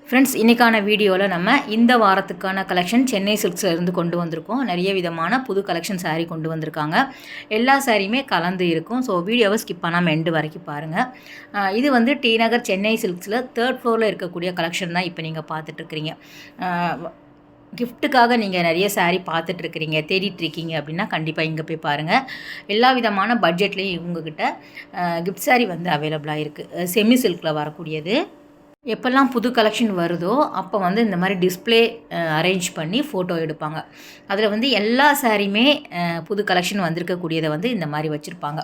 Friends, இன்றைக்கான வீடியோவில் நம்ம இந்த வாரத்துக்கான கலெக்ஷன் சென்னை சில்க்ஸில் இருந்து கொண்டு வந்திருக்கோம். நிறைய விதமான புது கலெக்ஷன் சாரீ கொண்டு வந்திருக்காங்க. எல்லா சாரியுமே கலந்து இருக்கும். ஸோ வீடியோவை ஸ்கிப் பண்ணாமல் எண்டு வரைக்கும் பாருங்கள். இது வந்து டி நகர் சென்னை சில்க்ஸில் 3rd ஃப்ளோரில் இருக்கக்கூடிய கலெக்ஷன் தான் இப்போ நீங்கள் பார்த்துட்ருக்கிறீங்க. கிஃப்ட்டுக்காக நீங்கள் நிறைய சாரீ பார்த்துட்ருக்கிறீங்க, தேடிட்டுருக்கீங்க அப்படின்னா கண்டிப்பாக இங்கே போய் பாருங்கள். எல்லா விதமான பட்ஜெட்லேயும் இவங்கக்கிட்ட கிஃப்ட் சாரீ வந்து அவைலபிளாக இருக்குது. செமி சில்கில் வரக்கூடியது. எப்போல்லாம் புது கலெக்ஷன் வருதோ அப்போ வந்து இந்த மாதிரி டிஸ்பிளே அரேஞ்ச் பண்ணி ஃபோட்டோ எடுப்பாங்க. அதில் வந்து எல்லா சாரியுமே புது கலெக்ஷன் வந்திருக்கக்கூடியதை வந்து இந்த மாதிரி வச்சுருப்பாங்க.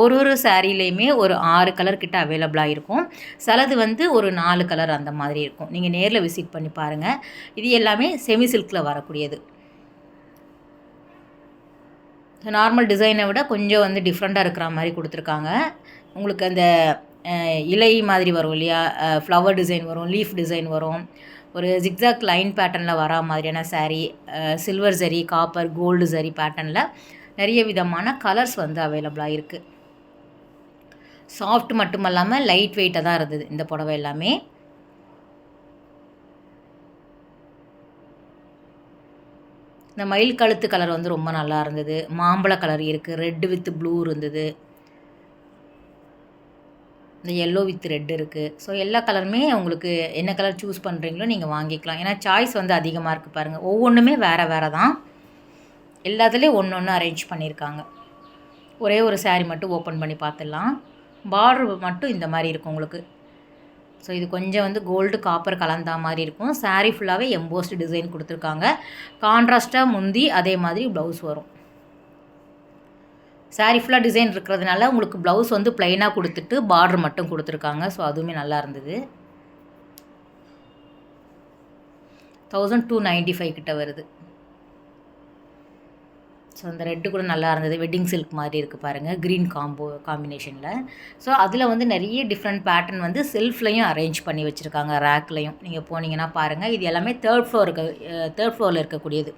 ஒரு சாரிலையுமே ஒரு 6 கலர் கிட்ட அவைலபிளாக இருக்கும். சிலது வந்து ஒரு 4 கலர் அந்த மாதிரி இருக்கும். நீங்கள் நேரில் விசிட் பண்ணி பாருங்கள். இது எல்லாமே செமி சில்கில் வரக்கூடியது. நார்மல் டிசைனை விட கொஞ்சம் வந்து டிஃப்ரெண்ட்டாக இருக்கிற மாதிரி கொடுத்துருக்காங்க. உங்களுக்கு அந்த இலை மாதிரி வரும் இல்லையா, ஃப்ளவர் டிசைன் வரும், லீஃப் டிசைன் வரும், ஒரு ஜிக்ஸாக் லைன் பேட்டர்னில் வரா மாதிரியான sari, silver zari, copper, gold zari பேட்டர்னில் நிறைய விதமான கலர்ஸ் வந்து அவைலபிளாக இருக்குது. சாஃப்ட் மட்டும் இல்லாமல் லைட் வெயிட்டாக தான் இருந்தது இந்த புடவை எல்லாமே. இந்த மயில் கழுத்து கலர் வந்து ரொம்ப நல்லா இருந்தது. மாம்பழ கலர் இருக்குது, ரெட் வித் ப்ளூ இருந்தது, இந்த எல்லோ வித் ரெட் இருக்குது. ஸோ எல்லா கலருமே உங்களுக்கு என்ன கலர் சூஸ் பண்ணுறீங்களோ நீங்கள் வாங்கிக்கலாம். ஏன்னா சாய்ஸ் வந்து அதிகமாக இருக்குது பாருங்கள். ஒவ்வொன்றுமே வேறு தான். எல்லாத்துலேயும் ஒன்று அரேஞ்ச் பண்ணியிருக்காங்க. ஒரே ஒரு சாரீ மட்டும் ஓப்பன் பண்ணி பார்த்துடலாம். பார்டர் மட்டும் இந்த மாதிரி இருக்கும் உங்களுக்கு. ஸோ இது கொஞ்சம் வந்து கோல்டு காப்பர் கலந்தா மாதிரி இருக்கும். சாரீ ஃபுல்லாகவே எம்போஸ்டு டிசைன் கொடுத்துருக்காங்க. கான்ட்ராஸ்ட்டாக முந்தி அதே மாதிரி ப்ளவுஸ் வரும். சாரீ ஃபுல்லாக டிசைன் இருக்கிறதுனால உங்களுக்கு ப்ளவுஸ் வந்து ப்ளைனாக கொடுத்துட்டு பார்டர் மட்டும் கொடுத்துருக்காங்க. ஸோ அதுவுமே நல்லா இருந்தது. 1295 கிட்ட வருது. ஸோ அந்த ரெட்டு கூட நல்லா இருந்தது. வெட்டிங் சில்க் மாதிரி இருக்குது பாருங்கள், க்ரீன் காம்பினேஷனில். ஸோ அதில் வந்து நிறைய டிஃப்ரெண்ட் பேட்டர்ன் வந்து செல்ஃப்லையும் அரேஞ்ச் பண்ணி வச்சுருக்காங்க, ரேக்லையும். நீங்கள் போனீங்கன்னா பாருங்கள். இது எல்லாமே 3rd ஃப்ளோரில் இருக்கக்கூடியது.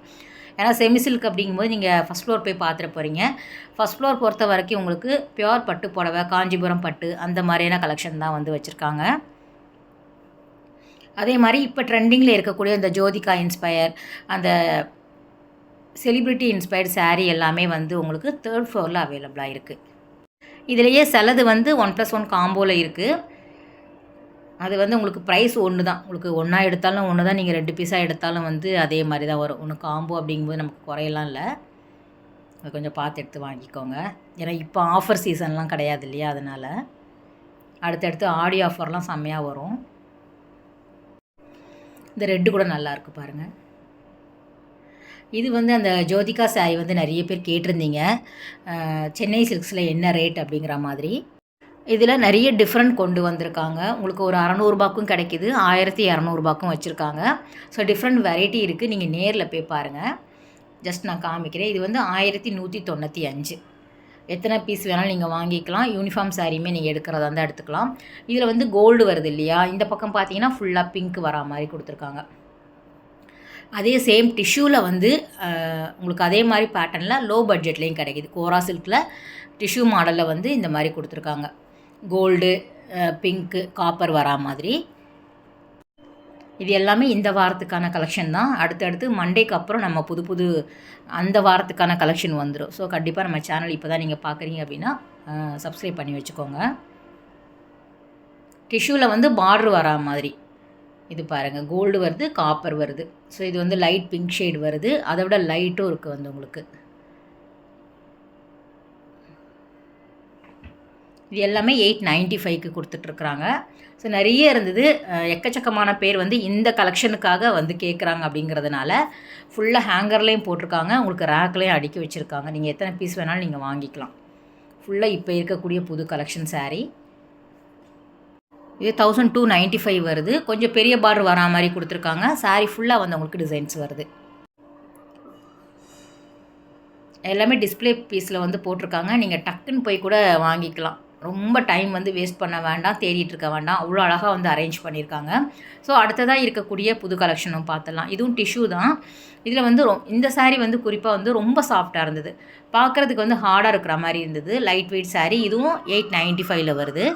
ஏன்னா செமி சில்க் அப்படிங்கும்போது நீங்கள் ஃபஸ்ட் ஃப்ளோர் போய் பார்த்துட்டு போகிறீங்க. ஃபஸ்ட் ஃப்ளோர் பொறுத்த வரைக்கும் உங்களுக்கு பியோர் பட்டு புடவை, காஞ்சிபுரம் பட்டு அந்த மாதிரியான கலெக்ஷன் தான் வந்து வச்சுருக்காங்க. அதே மாதிரி இப்போ ட்ரெண்டிங்கில் இருக்கக்கூடிய இந்த ஜோதிகா இன்ஸ்பயர், அந்த செலிப்ரிட்டி இன்ஸ்பயர்ட் சாரீ எல்லாமே வந்து உங்களுக்கு 3rd ஃப்ளோரில் அவைலபிளாக இருக்குது. இதிலேயே சிலது வந்து 1+1 காம்போவில் இருக்குது. அது வந்து உங்களுக்கு ப்ரைஸ் ஒன்று தான். உங்களுக்கு ஒன்றா எடுத்தாலும் ஒன்று தான், நீங்கள் 2 பீஸாக எடுத்தாலும் வந்து அதே மாதிரி தான் வரும். ஒன்று காம்போ அப்படிங்கும்போது நமக்கு குறையலாம் இல்லை. அது கொஞ்சம் பார்த்து எடுத்து வாங்கிக்கோங்க. ஏன்னா இப்போ ஆஃபர் சீசன்லாம் கிடையாது இல்லையா, அதனால். அடுத்தடுத்து ஆடி ஆஃபர்லாம் செம்மையாக வரும். இந்த ரெட்டு கூட நல்லாயிருக்கு பாருங்கள். இது வந்து அந்த ஜோதிகா சாரீ வந்து நிறைய பேர் கேட்டிருந்தீங்க, சென்னை சில்க்ஸில் என்ன ரேட் அப்படிங்கிற மாதிரி. இதில் நிறைய டிஃப்ரெண்ட் கொண்டு வந்திருக்காங்க. உங்களுக்கு ஒரு 600 கிடைக்கிது, 1200 வச்சுருக்காங்க. ஸோ டிஃப்ரெண்ட் வெரைட்டி இருக்குது. நீங்கள் நேரில் போய் பாருங்கள். ஜஸ்ட் நான் காமிக்கிறேன். இது வந்து 1195. எத்தனை பீஸ் வேணாலும் நீங்கள் வாங்கிக்கலாம். யூனிஃபார்ம் சாரியுமே நீங்கள் எடுக்கிறதா இருந்தால் எடுத்துக்கலாம். இதில் வந்து கோல்டு வருது இல்லையா, இந்த பக்கம் பார்த்தீங்கன்னா ஃபுல்லாக பிங்க் வரா மாதிரி கொடுத்துருக்காங்க. அதே சேம் டிஷ்யூவில் வந்து உங்களுக்கு அதே மாதிரி பேட்டர்னில் லோ பட்ஜெட்லேயும் கிடைக்கிது. கோரா சில்கில் டிஷ்யூ மாடலில் வந்து இந்த மாதிரி கொடுத்துருக்காங்க. கோல்டு, பிங்க்கு, காப்பர் வரா மாதிரி. இது எல்லாமே இந்த வாரத்துக்கான கலெக்ஷன் தான். அடுத்தடுத்து மண்டேக்கு அப்புறம் நம்ம புது அந்த வாரத்துக்கான கலெக்ஷன் வந்துடும். ஸோ கண்டிப்பாக நம்ம சேனல் இப்போ தான் நீங்கள் பார்க்குறீங்க அப்படின்னா சப்ஸ்கிரைப் பண்ணி வச்சுக்கோங்க. டிஷ்யூவில் வந்து பார்டர் வரா மாதிரி இது பாருங்கள். கோல்டு வருது, காப்பர் வருது. ஸோ இது வந்து லைட் பிங்க் ஷேட் வருது. அதை விட லைட்டும் இருக்குது வந்து உங்களுக்கு. இது எல்லாமே 895க்கு கொடுத்துட்ருக்குறாங்க. ஸோ நிறைய இருந்தது. எக்கச்சக்கமான பேர் வந்து இந்த கலெக்ஷனுக்காக வந்து கேட்குறாங்க அப்படிங்கிறதுனால ஃபுல்லாக ஹேங்கர்லேயும் போட்டிருக்காங்க, உங்களுக்கு ரேக்லேயும் அடுக்கி வச்சுருக்காங்க. நீங்கள் எத்தனை பீஸ் வேணாலும் நீங்கள் வாங்கிக்கலாம். ஃபுல்லாக இப்போ இருக்கக்கூடிய புது கலெக்ஷன் சாரீ. இது 1295 வருது. கொஞ்சம் பெரிய பார்டர் வரா மாதிரி கொடுத்துருக்காங்க. சாரீ ஃபுல்லாக வந்து உங்களுக்கு டிசைன்ஸ் வருது. எல்லாமே டிஸ்பிளே பீஸில் வந்து போட்டிருக்காங்க. நீங்கள் டக்குன்னு போய் கூட வாங்கிக்கலாம். ரொம்ப டைம் வந்து வேஸ்ட் பண்ண வேண்டாம், தேடிட்டு இருக்க வேண்டாம். அவ்வளோ அழகாக வந்து அரேஞ்ச் பண்ணியிருக்காங்க. ஸோ அடுத்ததாக இருக்கக்கூடிய புது கலெக்ஷனும் பார்த்துடலாம். இதுவும் டிஷ்யூ தான். இதில் வந்து இந்த சாரீ வந்து குறிப்பாக வந்து ரொம்ப சாஃப்டாக இருந்தது. பார்க்குறதுக்கு வந்து ஹார்டாக இருக்கிற மாதிரி இருந்தது. Light weight sari. இதுவும் 895ல் வருது.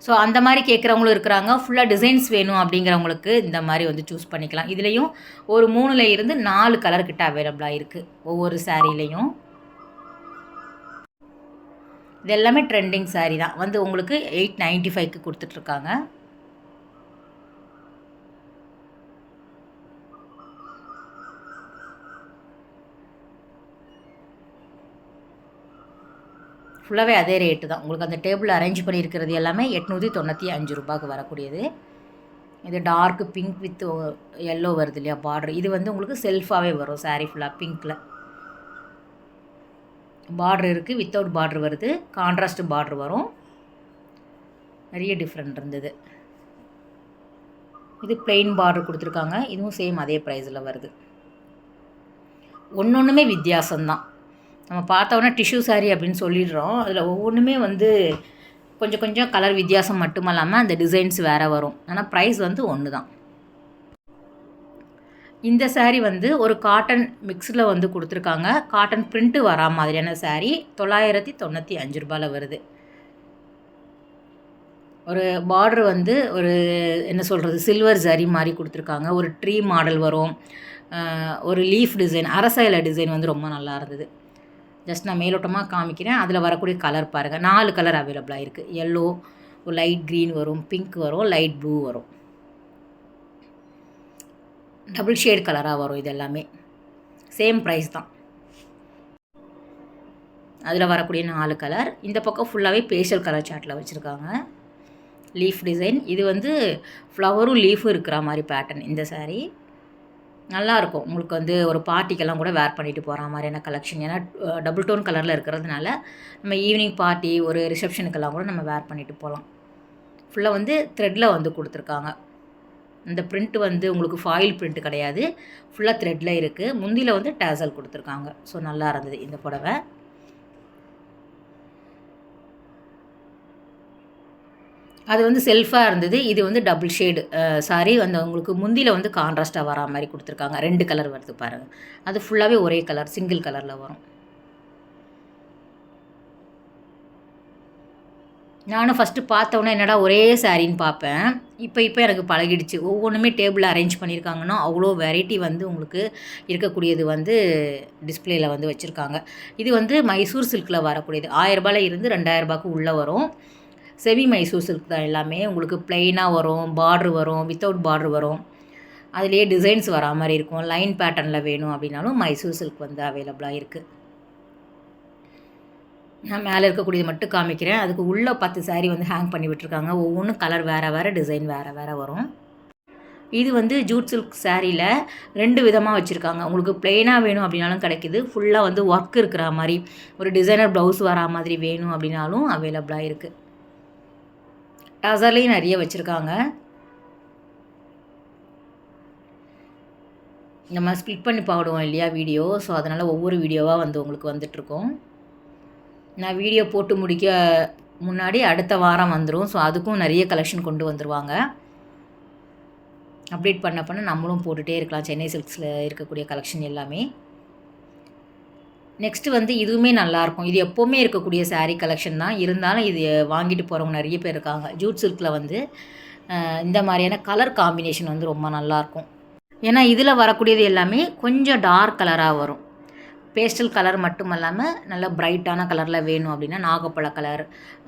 ஸோ அந்த மாதிரி கேட்குறவங்களும் இருக்கிறாங்க. ஃபுல்லாக டிசைன்ஸ் வேணும் அப்படிங்கிறவங்களுக்கு இந்த மாதிரி வந்து சூஸ் பண்ணிக்கலாம். இதுலேயும் ஒரு 3ல் இருந்து 4 கலர் கிட்ட அவைலபிளாக இருக்குது ஒவ்வொரு சாரீலையும். இது எல்லாமே ட்ரெண்டிங் சாரீ தான். வந்து உங்களுக்கு 895க்கு கொடுத்துட்ருக்காங்க. ஃபுல்லாகவே அதே ரேட்டு தான். உங்களுக்கு அந்த டேபிள் அரேஞ்ச் பண்ணியிருக்கிறது எல்லாமே 895 ரூபாய்க்கு வரக்கூடியது. இது டார்க் பிங்க் வித் எல்லோ வருது இல்லையா பார்டர். இது வந்து உங்களுக்கு செல்ஃபாகவே வரும் சாரீ ஃபுல்லாக பிங்க்கில். பார்டர் இருக்குது, வித்தவுட் பார்டர் வருது, கான்ட்ராஸ்ட் பார்டர் வரும். நிறைய டிஃப்ரெண்ட் இருந்தது. இது பிளெயின் பார்டர் கொடுத்துருக்காங்க. இதுவும் சேம் அதே ப்ரைஸில் வருது. ஒன்றுமே வித்தியாசம்தான். நம்ம பார்த்தோன்னா டிஷ்யூ சாரீ அப்படின்னு சொல்லிடுறோம். அதில் ஒவ்வொன்றுமே வந்து கொஞ்சம் கொஞ்சம் கலர் வித்தியாசம் மட்டும் இல்லாமல் அந்த டிசைன்ஸ் வேறு வரும். ஆனால் ப்ரைஸ் வந்து ஒன்று தான். இந்த சாரீ வந்து ஒரு காட்டன் மிக்ஸில் வந்து கொடுத்துருக்காங்க. காட்டன் பிரிண்ட்டு வரா மாதிரியான சாரீ 995 ரூபாயில் வருது. ஒரு பார்டர் வந்து ஒரு என்ன சொல்கிறது, சில்வர் ஜரி மாதிரி கொடுத்துருக்காங்க. ஒரு ட்ரீ மாடல் வரும். ஒரு லீஃப் டிசைன், அரச டிசைன் வந்து ரொம்ப நல்லா இருந்தது. ஜஸ்ட் நான் மேலோட்டமாக காமிக்கிறேன். அதில் வரக்கூடிய கலர் பாருங்கள். 4 கலர் அவைலபிளாக இருக்குது. எல்லோ, ஒரு லைட் க்ரீன் வரும், பிங்க் வரும், லைட் ப்ளூ வரும், டபுள் ஷேட் கலராக வரும். இது எல்லாமே சேம் ப்ரைஸ் தான். அதில் வரக்கூடிய 4 கலர். இந்த பக்கம் ஃபுல்லாகவே பேஸ்டல் கலர் சார்ட்டில் வச்சுருக்காங்க. Leaf design. இது வந்து ஃப்ளவரும் லீஃபும் இருக்கிற மாதிரி பேட்டர்ன் இந்த சாரீ. நல்லாயிருக்கும். உங்களுக்கு வந்து ஒரு பார்ட்டிக்கெல்லாம் கூட வேர் பண்ணிட்டு போகிற மாதிரியான கலெக்ஷன். ஏன்னா டபுள் டோன் கலரில் இருக்கிறதுனால நம்ம ஈவினிங் பார்ட்டி, ஒரு ரிசப்ஷனுக்கெல்லாம் கூட நம்ம வேர் பண்ணிட்டு போகலாம். ஃபுல்லாக வந்து த்ரெட்டில் வந்து கொடுத்துருக்காங்க. இந்த பிரிண்ட் வந்து உங்களுக்கு ஃபாயில் பிரிண்ட் கிடையாது, ஃபுல்லாக த்ரெட்டில் இருக்குது. முந்தியில் வந்து டேசல் கொடுத்துருக்காங்க. ஸோ நல்லா இருந்தது இந்த புடவை. அது வந்து செல்ஃபாக இருந்தது. இது வந்து டபுள் ஷேடு சாரி வந்து உங்களுக்கு முந்தியில் வந்து கான்ட்ராஸ்ட்டாக வரா மாதிரி கொடுத்துருக்காங்க. 2 கலர் வருது பாருங்கள். அது ஃபுல்லாகவே ஒரே கலர், சிங்கிள் கலரில் வரும். நானும் ஃபஸ்ட்டு பார்த்தோன்னே என்னடா ஒரே சாரின்னு பார்ப்பேன். இப்போ எனக்கு பழகிடுச்சு. ஒவ்வொன்றுமே டேபிளில் அரேஞ்ச் பண்ணியிருக்காங்கன்னா அவ்வளோ வெரைட்டி வந்து உங்களுக்கு இருக்கக்கூடியது வந்து டிஸ்பிளேயில் வந்து வச்சுருக்காங்க. இது வந்து மைசூர் சில்கில் வரக்கூடியது. 1000 ரூபாயில் இருந்து 2000 ரூபாய்க்கு உள்ளே வரும். செமி மைசூர் சில்க் தான் எல்லாமே. உங்களுக்கு ப்ளெயினாக வரும், பார்ட்ரு வரும், வித்தவுட் பார்ட்ரு வரும். அதுலேயே டிசைன்ஸ் வரா மாதிரி இருக்கும். லைன் பேட்டர்னில் வேணும் அப்படின்னாலும் மைசூர் சில்க் வந்து அவைலபிளாக இருக்குது. நான் மேலே இருக்கக்கூடியது மட்டும் காமிக்கிறேன். அதுக்கு உள்ளே 10 சாரீ வந்து ஹேங் பண்ணி விட்டுருக்காங்க. ஒவ்வொன்றும் கலர் வேறு வேறு, டிசைன் வேறு வேறு வரும். இது வந்து ஜூட் சில்க் சாரியில் 2 விதமாக வச்சுருக்காங்க. உங்களுக்கு ப்ளெயினாக வேணும் அப்படின்னாலும் கிடைக்கிது. ஃபுல்லாக வந்து ஒர்க் இருக்கிற மாதிரி ஒரு டிசைனர் ப்ளவுஸ் வரா மாதிரி வேணும் அப்படின்னாலும் அவைலபிளாக இருக்குது. டசர்லேயும் நிறைய வச்சுருக்காங்க. நம்ம ஸ்ப்ளிட் பண்ணி பாடுவோம் இல்லையா வீடியோ. ஸோ அதனால் ஒவ்வொரு வீடியோவாக வந்து உங்களுக்கு வந்துட்ருக்கோம். நான் வீடியோ போட்டு முடிக்க முன்னாடி அடுத்த வாரம் வந்துடும். ஸோ அதுக்கும் நிறைய கலெக்ஷன் கொண்டு வந்துடுவாங்க. அப்டேட் பண்ண நம்மளும் போட்டுகிட்டே இருக்கலாம். சென்னை சில்க்ஸில் இருக்கக்கூடிய கலெக்ஷன் எல்லாமே. நெக்ஸ்ட்டு வந்து இதுவுமே நல்லாயிருக்கும். இது எப்போவுமே இருக்கக்கூடிய சாரீ கலெக்ஷன் தான். இருந்தாலும் இது வாங்கிட்டு போகிறவங்க நிறைய பேர் இருக்காங்க. ஜூட் சில்கில் வந்து இந்த மாதிரியான கலர் காம்பினேஷன் வந்து ரொம்ப நல்லாயிருக்கும். ஏன்னா இதில் வரக்கூடியது எல்லாமே கொஞ்சம் டார்க் கலராக வரும். பேஸ்டல் கலர் மட்டும் இல்லாமல் நல்லா பிரைட்டான கலரில் வேணும் அப்படின்னா நாகப்பழ கலர்,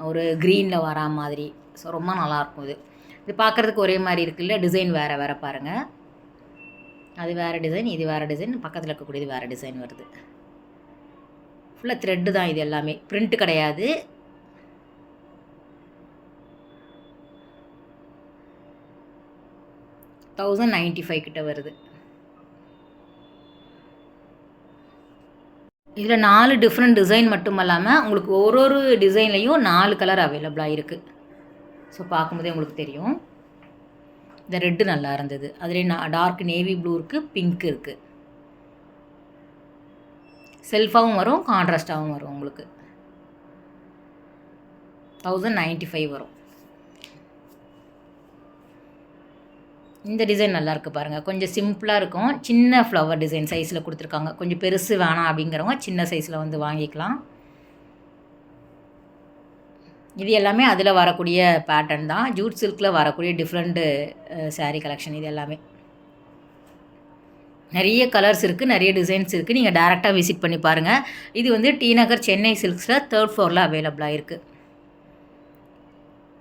ஒரு க்ரீனில் வரா மாதிரி. ஸோ ரொம்ப நல்லாயிருக்கும் இது. இது பார்க்குறதுக்கு ஒரே மாதிரி இருக்குல்ல, டிசைன் வேறு வேறு பாருங்கள். அது வேறு டிசைன், இது வேறு டிசைன், பக்கத்தில் இருக்கக்கூடியது வேறு டிசைன் வருது. ஃபுல்லாக த்ரெட்டு தான் இது எல்லாமே, பிரிண்ட் கிடையாது. $1095 கிட்ட வருது. இதில் 4 டிஃப்ரெண்ட் டிசைன் மட்டும் இல்லாமல் உங்களுக்கு ஒரு டிசைன்லேயும் 4 கலர் அவைலபிளாக இருக்குது. ஸோ பார்க்கும்போதே உங்களுக்கு தெரியும். இந்த ரெட்டு நல்லா இருந்தது. அதுலேயே டார்க் நேவி ப்ளூ இருக்குது, பிங்க் இருக்குது. செல்ஃபாகவும் வரும், கான்ட்ராஸ்டாகவும் வரும். உங்களுக்கு 1095 வரும். இந்த டிசைன் நல்லாயிருக்கு பாருங்கள். கொஞ்சம் சிம்பிளாக இருக்கும். சின்ன ஃப்ளவர் டிசைன் சைஸில் கொடுத்துருக்காங்க. கொஞ்சம் பெருசு வேணாம் அப்படிங்கிறவங்க சின்ன சைஸில் வந்து வாங்கிக்கலாம். இது எல்லாமே அதில் வரக்கூடிய பேட்டர்ன் தான். ஜூட் சில்கில் வரக்கூடிய டிஃப்ரெண்ட்டு சாரீ கலெக்ஷன் இது எல்லாமே. நிறைய கலர்ஸ் இருக்குது, நிறைய டிசைன்ஸ் இருக்குது. நீங்கள் டேரெக்டாக விசிட் பண்ணி பாருங்கள். இது வந்து டி நகர் சென்னை சில்க்ஸில் 3rd ஃப்ளோரில் அவைலபிளாக இருக்குது.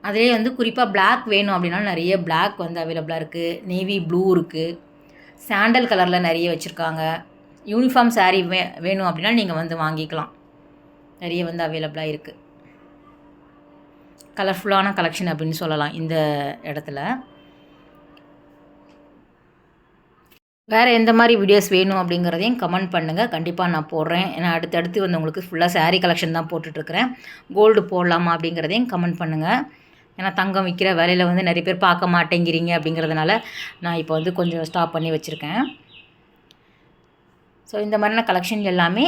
அதிலே வந்து குறிப்பாக பிளாக் வேணும் அப்படின்னாலும் நிறைய பிளாக் வந்து அவைலபிளாக இருக்குது. நேவி ப்ளூ இருக்குது. சாண்டல் கலரில் நிறைய வச்சுருக்காங்க. யூனிஃபார்ம் சாரீ வேணும் அப்படின்னா நீங்கள் வந்து வாங்கிக்கலாம். நிறைய வந்து அவைலபிளாக இருக்குது. கலர்ஃபுல்லான கலெக்ஷன் அப்படின்னு சொல்லலாம் இந்த இடத்துல. வேறு எந்த மாதிரி வீடியோஸ் வேணும் அப்படிங்கிறதையும் கமெண்ட் பண்ணுங்கள். கண்டிப்பாக நான் போடுறேன். ஏன்னா அடுத்தடுத்து வந்து உங்களுக்கு ஃபுல்லாக சாரீ கலெக்ஷன் தான் போட்டுட்ருக்கிறேன். கோல்டு போடலாமா அப்படிங்கிறதையும் கமெண்ட் பண்ணுங்கள். ஏன்னா தங்கம் விற்கிற வேலையில் வந்து நிறைய பேர் பார்க்க மாட்டேங்கிறீங்க அப்படிங்கிறதுனால நான் இப்போ வந்து கொஞ்சம் ஸ்டாப் பண்ணி வச்சுருக்கேன். ஸோ இந்த மாதிரியான கலெக்ஷன் எல்லாமே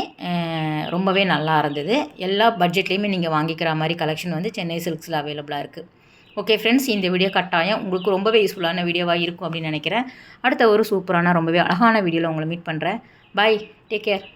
ரொம்பவே நல்லா இருந்தது. எல்லா பட்ஜெட்லேயுமே நீங்கள் வாங்கிக்கிற மாதிரி கலெக்ஷன் வந்து சென்னை சில்க்ஸில் அவைலபிளாக இருக்குது. ஓகே ஃப்ரெண்ட்ஸ், இந்த வீடியோ கட்டாயம் உங்களுக்கு ரொம்பவே யூஸ்ஃபுல்லான வீடியோவாக இருக்கும் அப்படின்னு நினைக்கிறேன். அடுத்த ஒரு சூப்பரான ரொம்பவே அழகான வீடியோவில் உங்களை மீட் பண்ணுறேன். Bye, take care.